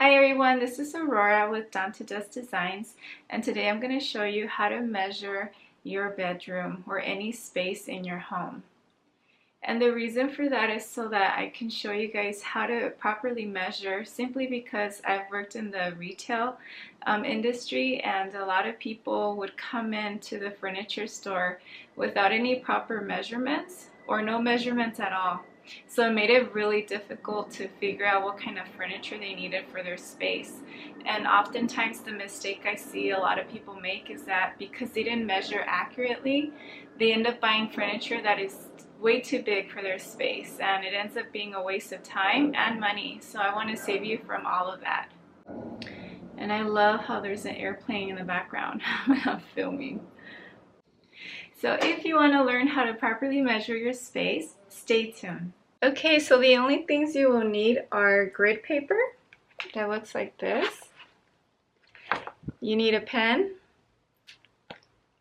Hi everyone, this is Aurora with DawnDuskDesigns, and today I'm going to show you how to measure your bedroom or any space in your home. And the reason for that is so that I can show you guys how to properly measure, simply because I've worked in the retail industry, and a lot of people would come into the furniture store without any proper measurements or no measurements at all. So it made it really difficult to figure out what kind of furniture they needed for their space. And oftentimes the mistake I see a lot of people make is that because they didn't measure accurately, they end up buying furniture that is way too big for their space, and it ends up being a waste of time and money. So I want to save you from all of that. And I love how there's an airplane in the background when I'm filming. So if you want to learn how to properly measure your space, stay tuned. Okay, so the only things you will need are grid paper that looks like this. You need a pen,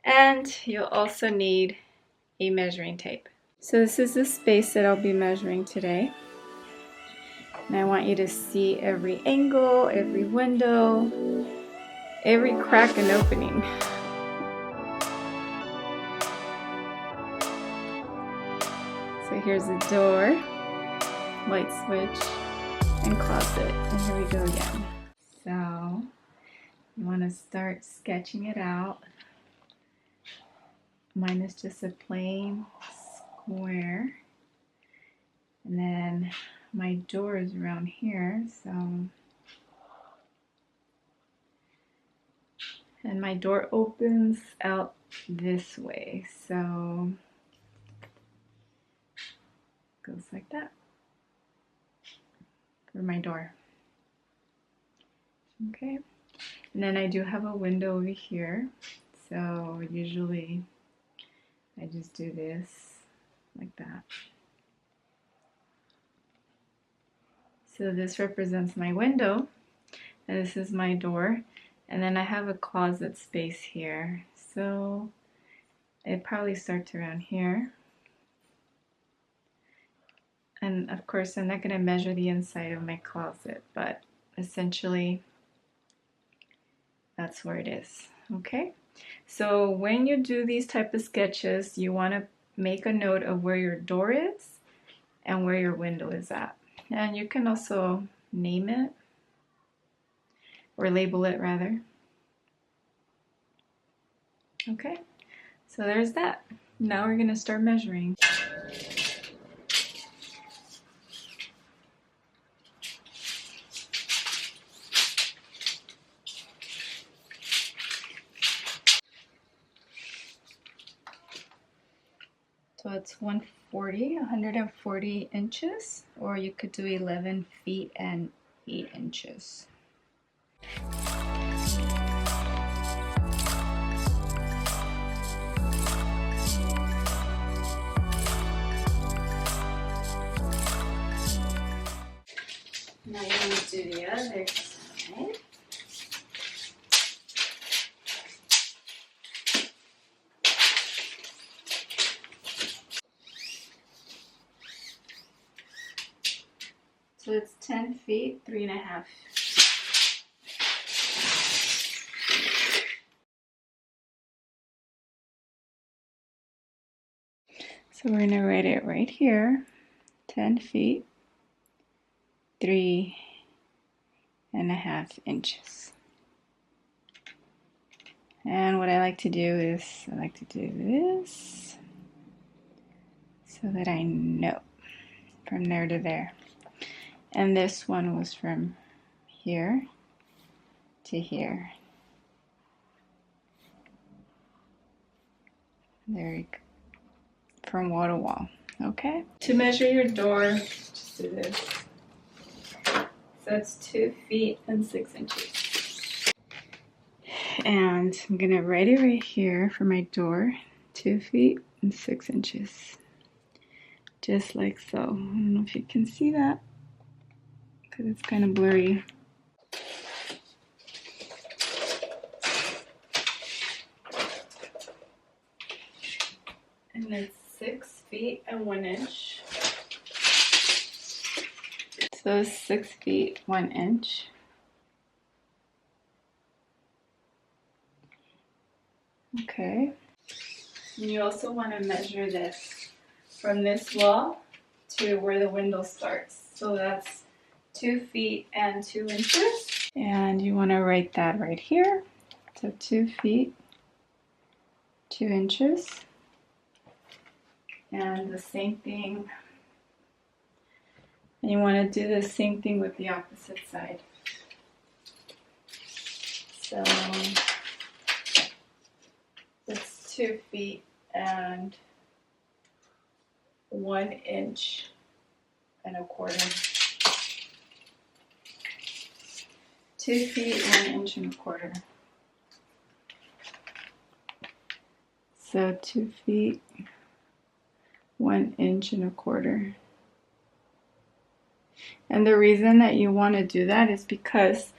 and you'll also need a measuring tape. So this is the space that I'll be measuring today. And I want you to see every angle, every window, every crack and opening. So here's the door, light switch, and closet. And here we go again. So you want to start sketching it out. Mine is just a plain square. And then my door is around here, so. And my door opens out this way, so goes like that for my door. Okay, and then I do have a window over here, so usually I just do this like that. So this represents my window, and this is my door, and then I have a closet space here, so it probably starts around here. And of course, I'm not going to measure the inside of my closet, but essentially that's where it is. Okay, so when you do these type of sketches, you want to make a note of where your door is and where your window is at. And you can also name it, or label it rather. Okay, so there's that. Now we're going to start measuring. So it's 140 inches, or you could do 11 feet and 8 inches. Now you're going to do the other side. So it's 10 feet, 3.5. So we're going to write it right here, 10 feet, 3.5 inches. And what I like to do is, I like to do this so that I know from there to there. And this one was from here to here. There you go. From wall to wall. Okay? To measure your door, just do this. So it's 2 feet and 6 inches. And I'm going to write it right here for my door, 2 feet and 6 inches. Just like so. I don't know if you can see that, because it's kind of blurry. And it's 6 feet and 1 inch. So 6 feet 1 inch. Okay. And you also want to measure this from this wall to where the window starts. So that's 2 feet and 2 inches. And you want to write that right here. So 2 feet, 2 inches. And the same thing. And you want to do the same thing with the opposite side. So it's 2 feet and 1 inch and a quarter. 2 feet, 1 inch and a quarter. So 2 feet, 1 inch and a quarter. And the reason that you want to do that is because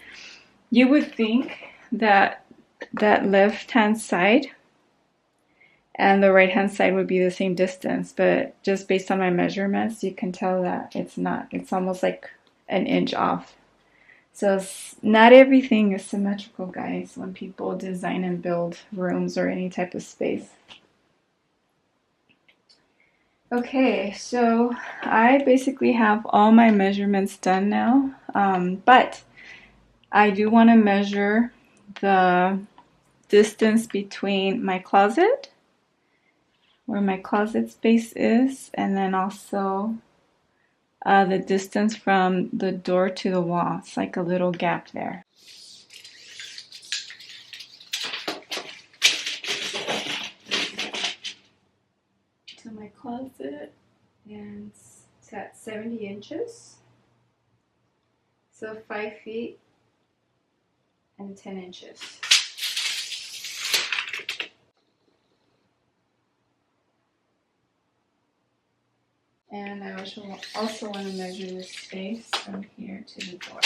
you would think that that left-hand side and the right-hand side would be the same distance, but just based on my measurements, you can tell that it's not. It's almost like an inch off. So not everything is symmetrical, guys, when people design and build rooms or any type of space. Okay, so I basically have all my measurements done now, but I do want to measure the distance between my closet, where my closet space is, and then also the distance from the door to the wall. It's like a little gap there. To my closet, and it's at 70 inches. So 5 feet and 10 inches. And I also want to measure the space from here to the door,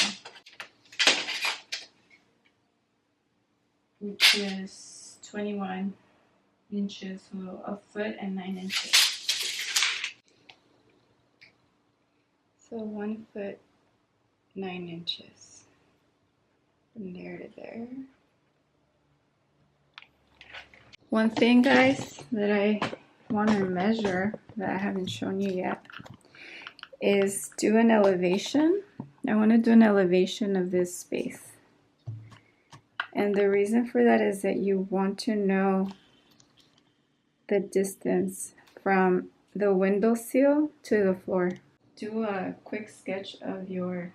which is 21 inches, so a foot and 9 inches. So 1 foot, 9 inches from there to there. One thing, guys, that I want to measure that I haven't shown you yet is do an elevation. I want to do an elevation of this space. And the reason for that is that you want to know the distance from the windowsill to the floor. Do a quick sketch of your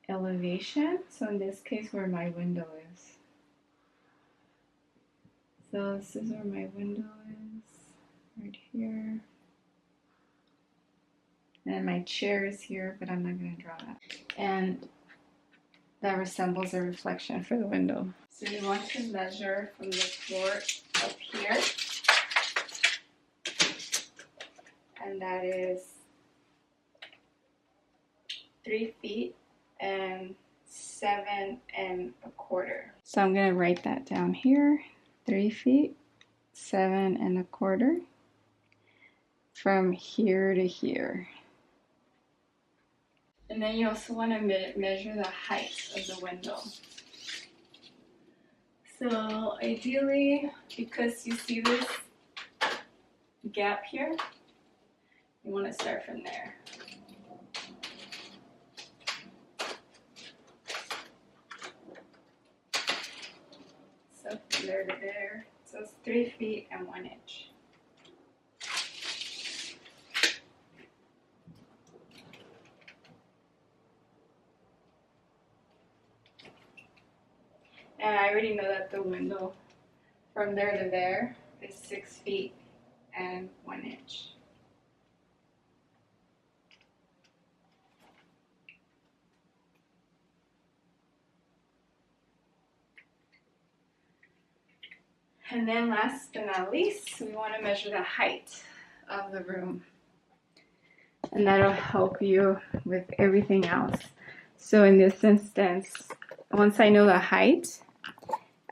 elevation. So in this case, where my window is. So this is where my window is, right here. And my chair is here, but I'm not going to draw that. And that resembles a reflection for the window. So you want to measure from the floor up here. And that is 3 feet and 7 1/4. So I'm going to write that down here. 3 feet, 7 1/4 from here to here. And then you also want to measure the height of the window. So ideally, because you see this gap here, you want to start from there. So from there to there. So it's 3 feet and 1 inch. And I already know that the window from there to there is 6 feet and 1 inch. And then last but not least, we want to measure the height of the room. And that'll help you with everything else. So in this instance, once I know the height,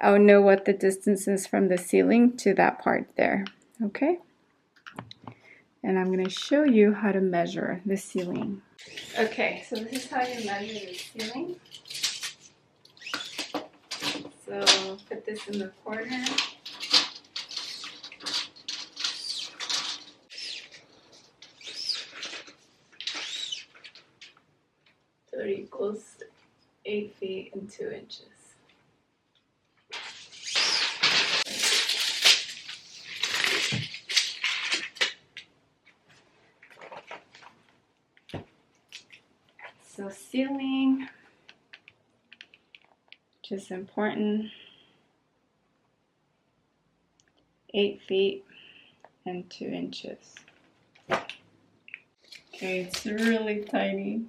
I'll know what the distance is from the ceiling to that part there, okay? And I'm going to show you how to measure the ceiling. Okay, so this is how you measure the ceiling. So put this in the corner 8 feet and 2 inches. So ceiling, which is important, 8 feet and 2 inches. Okay, it's really tiny.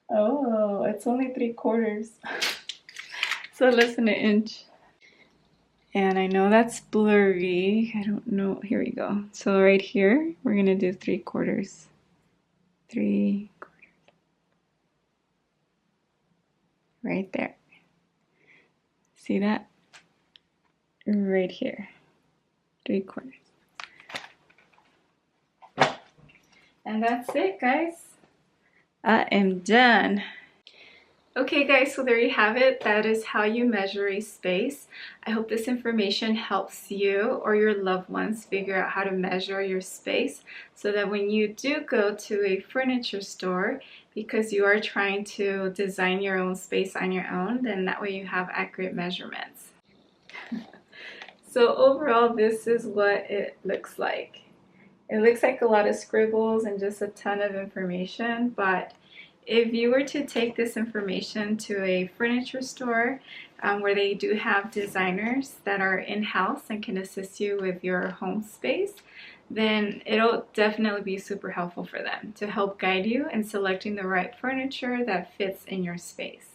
Oh, it's only 3/4. So less than an inch. And I know that's blurry. I don't know. Here we go. So right here, we're gonna do 3/4. 3/4. Right there. See that? Right here. 3/4. And that's it, guys. I am done. Okay guys, so there you have it. That is how you measure a space. I hope this information helps you or your loved ones figure out how to measure your space so that when you do go to a furniture store, because you are trying to design your own space on your own, then that way you have accurate measurements. So overall, this is what it looks like. It looks like a lot of scribbles and just a ton of information, but if you were to take this information to a furniture store where they do have designers that are in-house and can assist you with your home space, then it'll definitely be super helpful for them to help guide you in selecting the right furniture that fits in your space.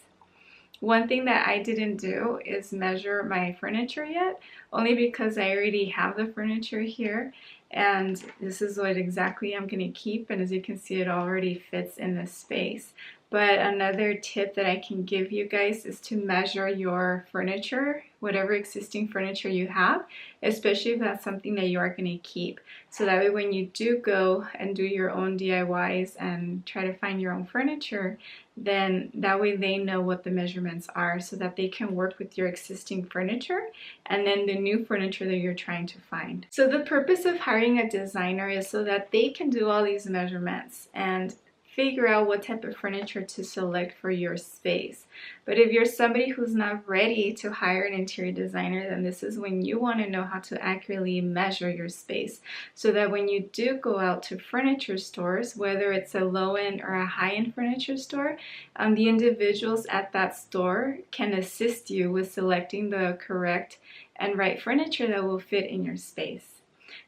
One thing that I didn't do is measure my furniture yet, only because I already have the furniture here, and this is what exactly I'm going to keep, and as you can see, it already fits in this space. But another tip that I can give you guys is to measure your furniture, whatever existing furniture you have, especially if that's something that you are going to keep. So that way when you do go and do your own DIYs and try to find your own furniture, then that way they know what the measurements are so that they can work with your existing furniture and then the new furniture that you're trying to find. So the purpose of hiring a designer is so that they can do all these measurements and figure out what type of furniture to select for your space. But if you're somebody who's not ready to hire an interior designer, then this is when you want to know how to accurately measure your space so that when you do go out to furniture stores, whether it's a low-end or a high-end furniture store, the individuals at that store can assist you with selecting the correct and right furniture that will fit in your space.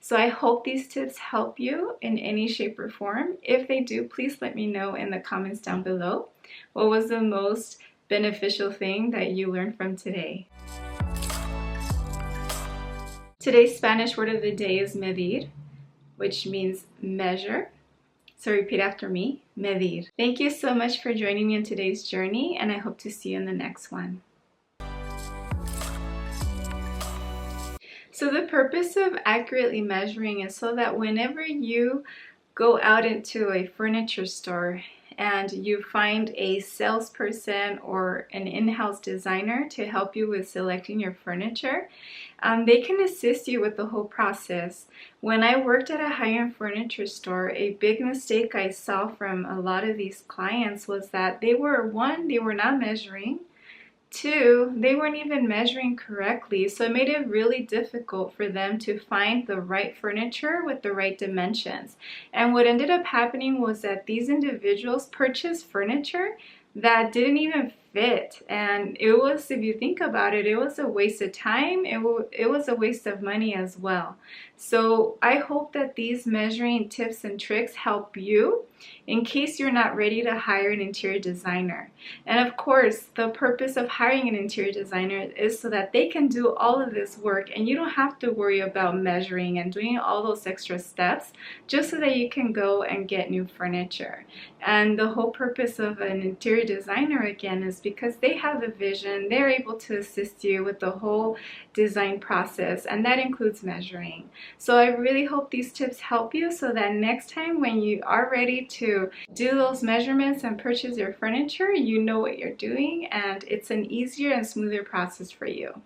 So I hope these tips help you in any shape or form. If they do, please let me know in the comments down below. What was the most beneficial thing that you learned from today? Today's Spanish word of the day is medir, which means measure. So repeat after me, medir. Thank you so much for joining me on today's journey, and I hope to see you in the next one. So the purpose of accurately measuring is so that whenever you go out into a furniture store and you find a salesperson or an in-house designer to help you with selecting your furniture, they can assist you with the whole process. When I worked at a high-end furniture store, a big mistake I saw from a lot of these clients was that they were not measuring. 2, they weren't even measuring correctly, so it made it really difficult for them to find the right furniture with the right dimensions. And what ended up happening was that these individuals purchased furniture that didn't even fit, and it was, if you think about it, it was a waste of time. It was a waste of money as well. So I hope that these measuring tips and tricks help you in case you're not ready to hire an interior designer. And of course, the purpose of hiring an interior designer is so that they can do all of this work and you don't have to worry about measuring and doing all those extra steps, just so that you can go and get new furniture. And the whole purpose of an interior designer, again, is because they have the vision, they're able to assist you with the whole design process, and that includes measuring. So I really hope these tips help you so that next time when you are ready to do those measurements and purchase your furniture, you know what you're doing and it's an easier and smoother process for you.